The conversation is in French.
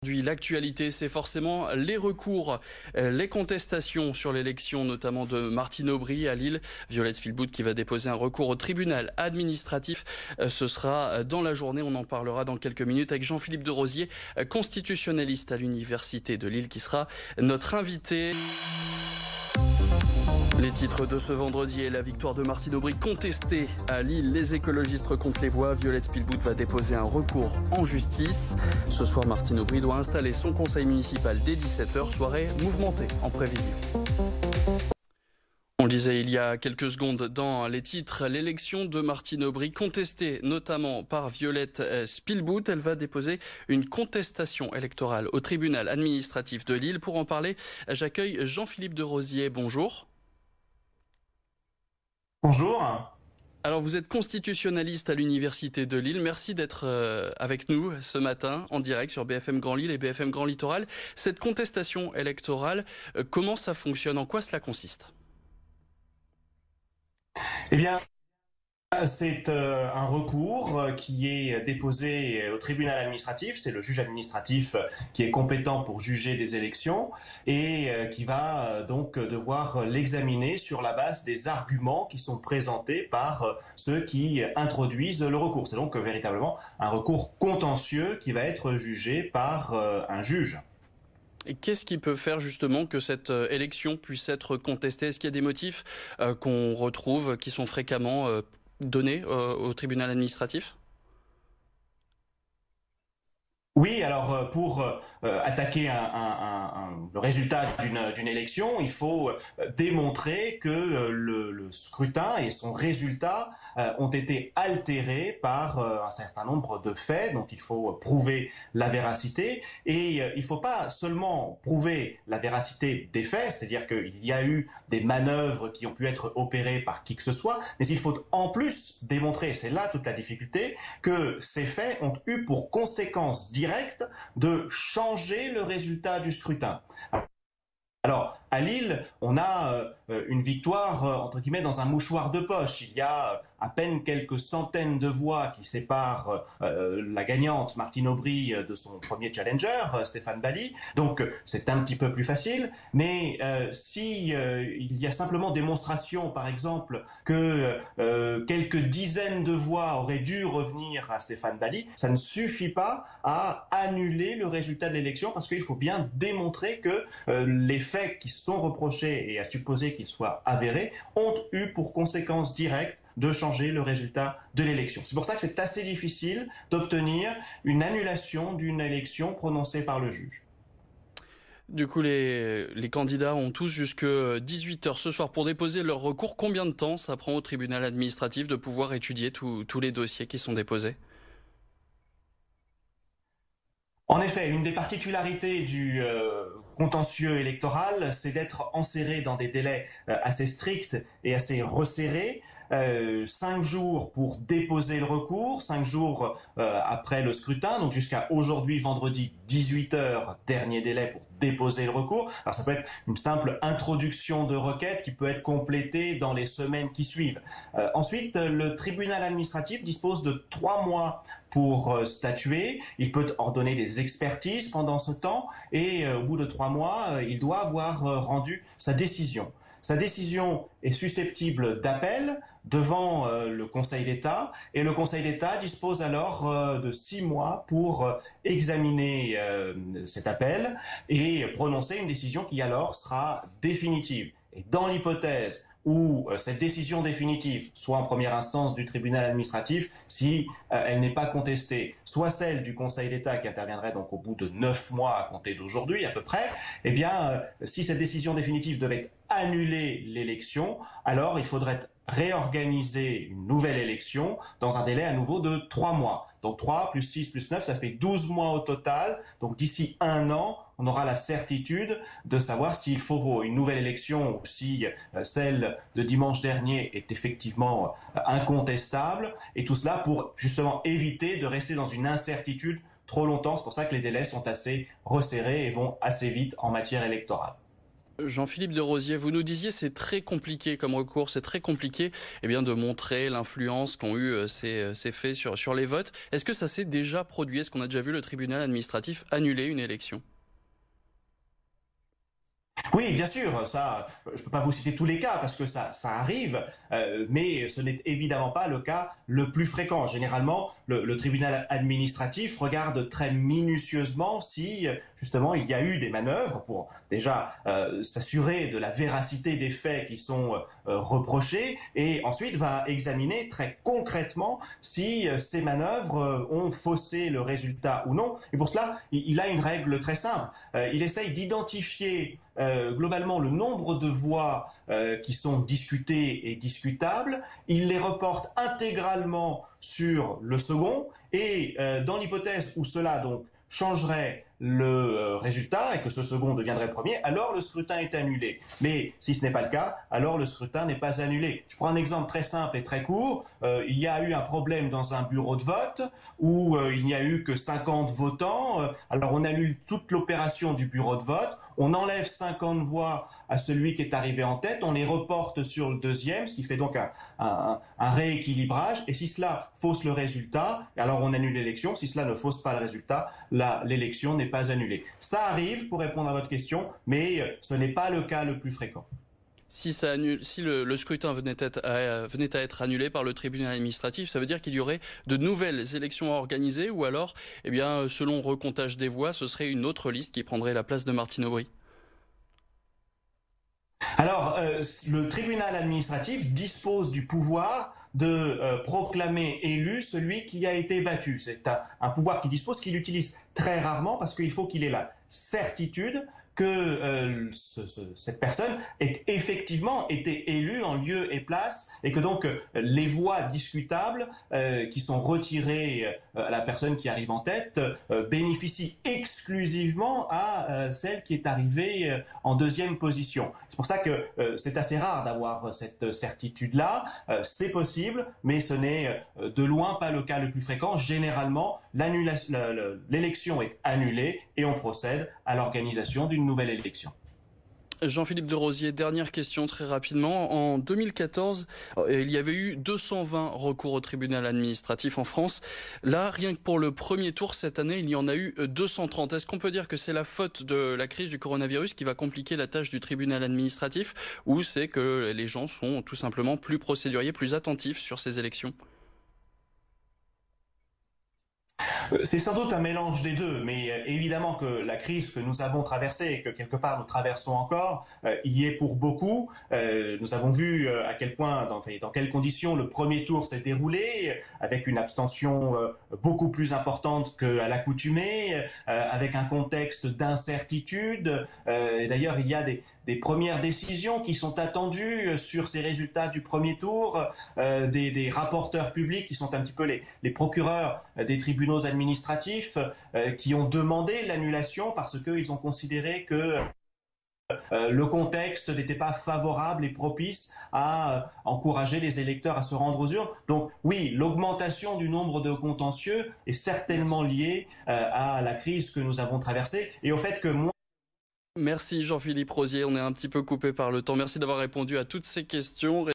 L'actualité, c'est forcément les recours, les contestations sur l'élection, notamment de Martine Aubry à Lille. Violette Spilbout qui va déposer un recours au tribunal administratif. Ce sera dans la journée. On en parlera dans quelques minutes avec Jean-Philippe de Rosier, constitutionnaliste à l'Université de Lille, qui sera notre invité. Les titres de ce vendredi et la victoire de Martine Aubry contestée à Lille. Les écologistes recomptent les voix. Violette Spilbout va déposer un recours en justice. Ce soir, Martine Aubry doit installer son conseil municipal dès 17h. Soirée mouvementée en prévision. On le disait il y a quelques secondes dans les titres, l'élection de Martine Aubry contestée notamment par Violette Spilbout. Elle va déposer une contestation électorale au tribunal administratif de Lille. Pour en parler, j'accueille Jean-Philippe de Rosier. Bonjour. Bonjour. Alors vous êtes constitutionnaliste à l'Université de Lille. Merci d'être avec nous ce matin en direct sur BFM Grand Lille et BFM Grand Littoral. Cette contestation électorale, comment ça fonctionne? En quoi cela consiste? Eh bien, c'est un recours qui est déposé au tribunal administratif. C'est le juge administratif qui est compétent pour juger des élections et qui va donc devoir l'examiner sur la base des arguments qui sont présentés par ceux qui introduisent le recours. C'est donc véritablement un recours contentieux qui va être jugé par un juge. Et qu'est-ce qui peut faire justement que cette élection puisse être contestée? Est-ce qu'il y a des motifs qu'on retrouve, qui sont fréquemment donnés au tribunal administratif? Oui, alors pour attaquer le résultat d'une élection, il faut démontrer que le scrutin et son résultat ont été altérés par un certain nombre de faits dont il faut prouver la véracité. Et il ne faut pas seulement prouver la véracité des faits, c'est-à-dire qu'il y a eu des manœuvres qui ont pu être opérées par qui que ce soit, mais il faut en plus démontrer, c'est là toute la difficulté, que ces faits ont eu pour conséquence directe de changer le résultat du scrutin. Alors, à Lille, on a une victoire, entre guillemets, dans un mouchoir de poche. Il y a à peine quelques centaines de voix qui séparent la gagnante, Martine Aubry, de son premier challenger, Stéphane Bally. Donc, c'est un petit peu plus facile. Mais si il y a simplement démonstration, par exemple, que quelques dizaines de voix auraient dû revenir à Stéphane Bally, ça ne suffit pas à annuler le résultat de l'élection parce qu'il faut bien démontrer que les faits qui sont reprochés et à supposer qu'ils soient avérés ont eu pour conséquence directe de changer le résultat de l'élection. C'est pour ça que c'est assez difficile d'obtenir une annulation d'une élection prononcée par le juge. Du coup, les candidats ont tous jusqu'à 18h ce soir pour déposer leur recours. Combien de temps ça prend au tribunal administratif de pouvoir étudier tous les dossiers qui sont déposés? En effet, une des particularités du contentieux électoral, c'est d'être enserré dans des délais assez stricts et assez resserrés. 5 jours pour déposer le recours, 5 jours après le scrutin, donc jusqu'à aujourd'hui, vendredi, 18h, dernier délai pour déposer le recours. Alors ça peut être une simple introduction de requête qui peut être complétée dans les semaines qui suivent. Ensuite, le tribunal administratif dispose de 3 mois pour statuer. Il peut ordonner des expertises pendant ce temps et au bout de 3 mois, il doit avoir rendu sa décision. Sa décision est susceptible d'appel devant le Conseil d'État et le Conseil d'État dispose alors de 6 mois pour examiner cet appel et prononcer une décision qui alors sera définitive. Et dans l'hypothèse où cette décision définitive, soit en première instance du tribunal administratif, si elle n'est pas contestée, soit celle du Conseil d'État qui interviendrait donc au bout de 9 mois à compter d'aujourd'hui à peu près, eh bien, si cette décision définitive devait annuler l'élection, alors il faudrait réorganiser une nouvelle élection dans un délai à nouveau de 3 mois. Donc 3 plus 6 plus 9, ça fait 12 mois au total. Donc d'ici 1 an, on aura la certitude de savoir s'il faut une nouvelle élection ou si celle de dimanche dernier est effectivement incontestable. Et tout cela pour justement éviter de rester dans une incertitude trop longtemps. C'est pour ça que les délais sont assez resserrés et vont assez vite en matière électorale. Jean-Philippe de Rosier, vous nous disiez c'est très compliqué comme recours, c'est très compliqué de montrer l'influence qu'ont eu ces faits sur les votes. Est-ce que ça s'est déjà produit? Est-ce qu'on a déjà vu le tribunal administratif annuler une élection? Oui, bien sûr, ça, je ne peux pas vous citer tous les cas parce que ça arrive, mais ce n'est évidemment pas le cas le plus fréquent. Généralement, le tribunal administratif regarde très minutieusement si justement il y a eu des manœuvres pour déjà s'assurer de la véracité des faits qui sont reprochés et ensuite va examiner très concrètement si ces manœuvres ont faussé le résultat ou non. Et pour cela, il a une règle très simple. Il essaye d'identifier globalement le nombre de voix qui sont discutées et discutables, il les reporte intégralement sur le second et dans l'hypothèse où cela donc changerait le résultat et que ce second deviendrait premier, alors le scrutin est annulé. Mais si ce n'est pas le cas, alors le scrutin n'est pas annulé. Je prends un exemple très simple et très court. Il y a eu un problème dans un bureau de vote où il n'y a eu que 50 votants. Alors on annule toute l'opération du bureau de vote, on enlève 50 voix à celui qui est arrivé en tête, on les reporte sur le deuxième, ce qui fait donc un rééquilibrage. Et si cela fausse le résultat, alors on annule l'élection. Si cela ne fausse pas le résultat, l'élection n'est pas annulée. Ça arrive, pour répondre à votre question, mais ce n'est pas le cas le plus fréquent. Si le scrutin venait à être annulé par le tribunal administratif, ça veut dire qu'il y aurait de nouvelles élections à organiser ou alors, selon recomptage des voix, ce serait une autre liste qui prendrait la place de Martine Aubry. Alors, le tribunal administratif dispose du pouvoir de proclamer élu celui qui a été battu. C'est un pouvoir qu'il dispose, qu'il utilise très rarement parce qu'il faut qu'il ait la certitude que cette personne ait effectivement été élue en lieu et place et que donc les voix discutables qui sont retirées à la personne qui arrive en tête bénéficient exclusivement à celle qui est arrivée en deuxième position. C'est pour ça que c'est assez rare d'avoir cette certitude-là. C'est possible, mais ce n'est de loin pas le cas le plus fréquent. Généralement, l'élection est annulée et on procède à l'organisation d'une nouvelle élection. Jean-Philippe de Rosier, dernière question très rapidement. En 2014, il y avait eu 220 recours au tribunal administratif en France. Là, rien que pour le premier tour cette année, il y en a eu 230. Est-ce qu'on peut dire que c'est la faute de la crise du coronavirus qui va compliquer la tâche du tribunal administratif ou c'est que les gens sont tout simplement plus procéduriers, plus attentifs sur ces élections ? C'est sans doute un mélange des deux, mais évidemment que la crise que nous avons traversée et que quelque part nous traversons encore, y est pour beaucoup. Nous avons vu à quel point, dans quelles conditions le premier tour s'est déroulé, avec une abstention beaucoup plus importante qu'à l'accoutumée, avec un contexte d'incertitude. Et d'ailleurs, il y a des premières décisions qui sont attendues sur ces résultats du premier tour, des rapporteurs publics qui sont un petit peu les procureurs des tribunaux administratifs qui ont demandé l'annulation parce qu'ils ont considéré que le contexte n'était pas favorable et propice à encourager les électeurs à se rendre aux urnes. Donc oui, l'augmentation du nombre de contentieux est certainement liée à la crise que nous avons traversée et au fait que Merci Jean-Philippe Rosier, on est un petit peu coupé par le temps. Merci d'avoir répondu à toutes ces questions.